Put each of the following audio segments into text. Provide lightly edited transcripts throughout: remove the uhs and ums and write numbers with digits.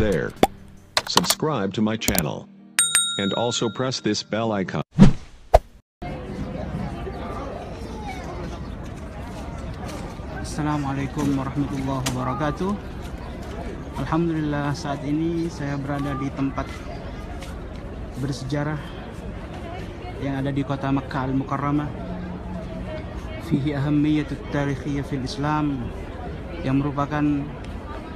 there. Subscribe to my channel. And also press this bell icon. Assalamualaikum warahmatullahi wabarakatuh. Alhamdulillah, saat ini saya berada di tempat bersejarah yang ada di kota Makkah Al-Mukarramah. Fihi ahammiyatut tarikhiyah fil Islam, yang merupakan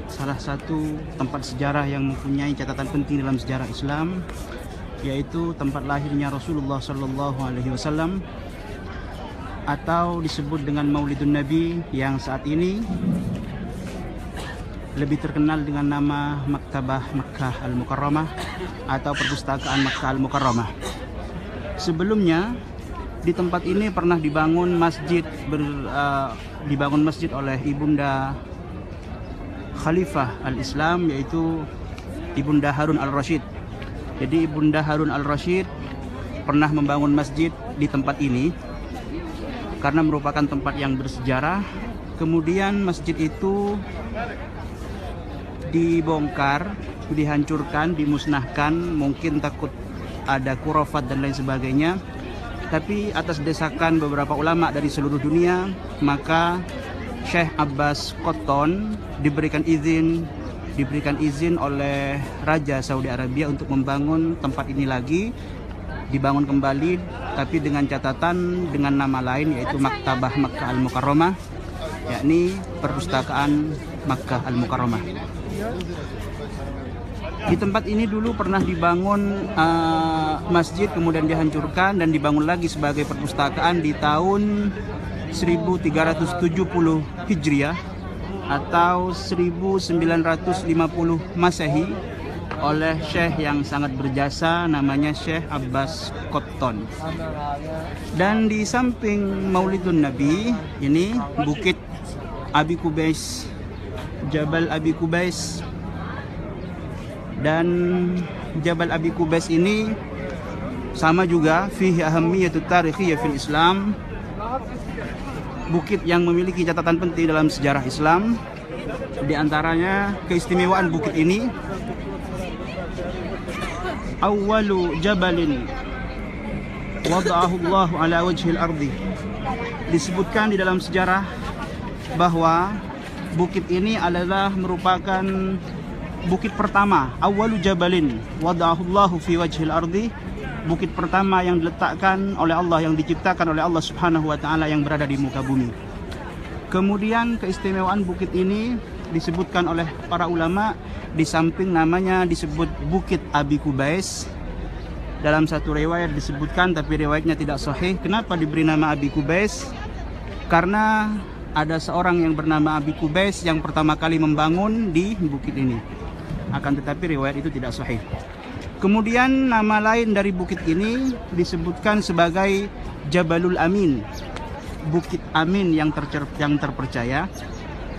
salah satu tempat sejarah yang mempunyai catatan penting dalam sejarah Islam, yaitu tempat lahirnya Rasulullah Sallallahu Alaihi Wasallam, atau disebut dengan Maulidun Nabi, yang saat ini lebih terkenal dengan nama Maktabah Makkah Al-Mukarramah atau Perpustakaan Makkah Al-Mukarramah. Sebelumnya di tempat ini pernah dibangun masjid oleh Ibunda Khalifah Al-Islam, yaitu Ibunda Harun Al-Rashid. Jadi Ibunda Harun Al-Rashid pernah membangun masjid di tempat ini karena merupakan tempat yang bersejarah. Kemudian masjid itu dibongkar, dihancurkan, dimusnahkan, mungkin takut ada khurafat dan lain sebagainya. Tapi atas desakan beberapa ulama dari seluruh dunia, maka Syekh Abbas Qotton diberikan izin oleh Raja Saudi Arabia untuk membangun tempat ini lagi, dibangun kembali, tapi dengan catatan dengan nama lain, yaitu Maktabah Makkah Al-Mukarramah, yakni Perpustakaan Makkah Al-Mukarramah. Di tempat ini dulu pernah dibangun masjid, kemudian dihancurkan dan dibangun lagi sebagai perpustakaan di tahun 1370 Hijriah atau 1950 Masehi oleh Syekh yang sangat berjasa, namanya Syekh Abbas Qotton. Dan di samping Maulidun Nabi ini Bukit Abi Qubais, Jabal Abi Qubais. Dan Jabal Abi Qubais ini sama juga fihi ahammiyatut tarikhiyah fil Islam, bukit yang memiliki catatan penting dalam sejarah Islam. Di antaranya keistimewaan bukit ini, awwalu jabalin wada'ahu Allah ala wajhil ardi. Disebutkan di dalam sejarah bahwa bukit ini adalah merupakan bukit pertama, awwalu jabalin wada'ahu Allah fi wajhil ardi, bukit pertama yang diletakkan oleh Allah, yang diciptakan oleh Allah Subhanahu wa taala, yang berada di muka bumi. Kemudian keistimewaan bukit ini disebutkan oleh para ulama, di samping namanya disebut Bukit Abi Qubais. Dalam satu riwayat disebutkan, tapi riwayatnya tidak sahih, kenapa diberi nama Abi Qubais? Karena ada seorang yang bernama Abi Qubais yang pertama kali membangun di bukit ini. Akan tetapi riwayat itu tidak sahih. Kemudian nama lain dari bukit ini disebutkan sebagai Jabalul Amin, Bukit Amin yang terpercaya.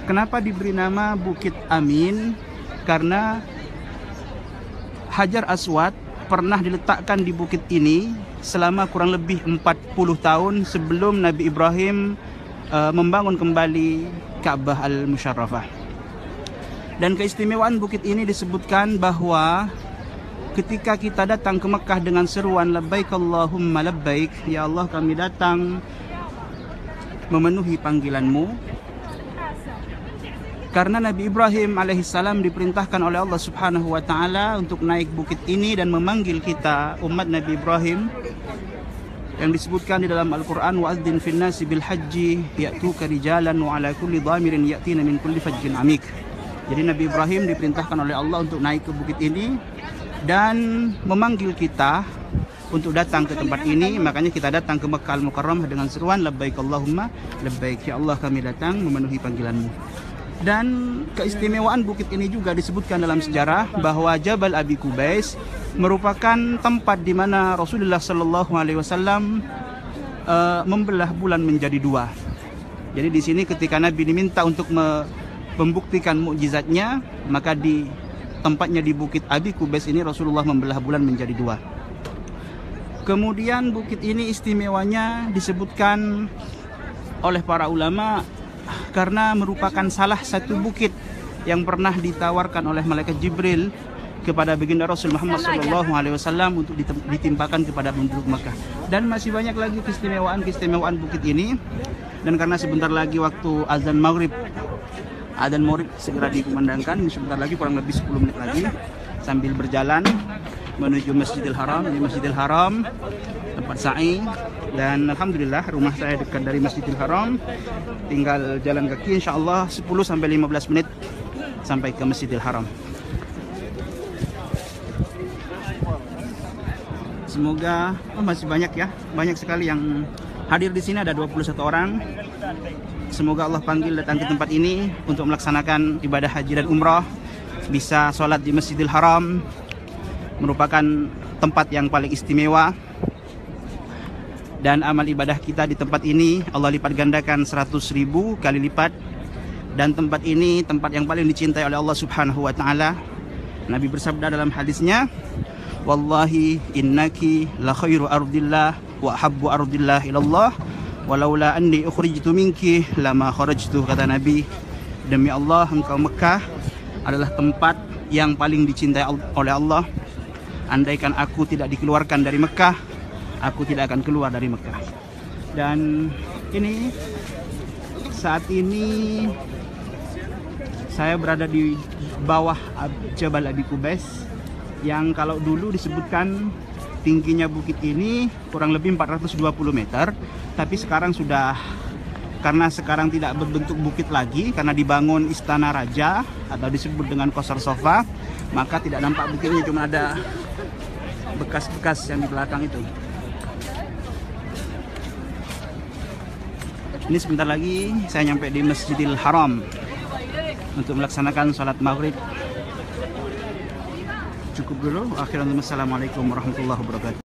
Kenapa diberi nama Bukit Amin? Karena Hajar Aswad pernah diletakkan di bukit ini selama kurang lebih 40 tahun sebelum Nabi Ibrahim membangun kembali Ka'bah Al-Musyarrafah. Dan keistimewaan bukit ini disebutkan bahwa ketika kita datang ke Mekah dengan seruan labbaik Allahumma labbaik, ya Allah kami datang memenuhi panggilanmu, karena Nabi Ibrahim alaihissalam diperintahkan oleh Allah Subhanahu wa taala untuk naik bukit ini dan memanggil kita umat Nabi Ibrahim, yang disebutkan di dalam Al-Qur'an, wa'adzin fin nasi bil haji ya'tuka rijalan wa ala kulli dhamirin ya'tina min kulli fajjin amik. Jadi Nabi Ibrahim diperintahkan oleh Allah untuk naik ke bukit ini dan memanggil kita untuk datang ke tempat ini. Makanya kita datang ke Makkah Al-Mukarramah dengan seruan labbaik Allahumma labbaik, ya Allah kami datang memenuhi panggilanmu. Dan keistimewaan bukit ini juga disebutkan dalam sejarah bahwa Jabal Abi Qubais merupakan tempat di mana Rasulullah Sallallahu Alaihi Wasallam membelah bulan menjadi dua. Jadi di sini ketika Nabi diminta untuk membuktikan mukjizatnya, maka di tempatnya di Bukit Abi Qubais ini Rasulullah membelah bulan menjadi dua. Kemudian bukit ini istimewanya disebutkan oleh para ulama karena merupakan salah satu bukit yang pernah ditawarkan oleh malaikat Jibril kepada baginda Rasul Muhammad SAW untuk ditimpakan kepada penduduk Makkah. Dan masih banyak lagi keistimewaan bukit ini. Dan karena sebentar lagi waktu azan maghrib segera dikumandangkan, sebentar lagi kurang lebih 10 menit lagi, sambil berjalan menuju Masjidil Haram. Di Masjidil Haram tempat sa'i, dan alhamdulillah rumah saya dekat dari Masjidil Haram, tinggal jalan kaki insyaallah 10-15 menit sampai ke Masjidil Haram. Semoga masih banyak ya, banyak sekali yang hadir di sini, ada 21 orang. Semoga Allah panggil datang ke tempat ini untuk melaksanakan ibadah haji dan umrah, bisa sholat di Masjidil Haram, merupakan tempat yang paling istimewa, dan amal ibadah kita di tempat ini Allah lipat gandakan 100.000 kali lipat. Dan tempat ini tempat yang paling dicintai oleh Allah Subhanahu wa taala. Nabi bersabda dalam hadisnya, "Wallahi innaki la khairu ardillah wa habbu ardillah ilallah walaula anni ukhrijtu minki lama kharajtu," kata Nabi, demi Allah engkau Mekah adalah tempat yang paling dicintai oleh Allah. Andaikan aku tidak dikeluarkan dari Mekah, aku tidak akan keluar dari Mekah. Dan ini saat ini saya berada di bawah Jabal Abi Qubais, yang kalau dulu disebutkan tingginya bukit ini kurang lebih 420 meter, tapi sekarang sudah, karena sekarang tidak berbentuk bukit lagi karena dibangun istana raja atau disebut dengan Qasr Sofa, maka tidak nampak bukitnya, cuma ada bekas-bekas yang di belakang itu. Ini sebentar lagi saya nyampe di Masjidil Haram untuk melaksanakan sholat maghrib. Cukup dulu. Akhirnya, wassalamualaikum warahmatullahi wabarakatuh.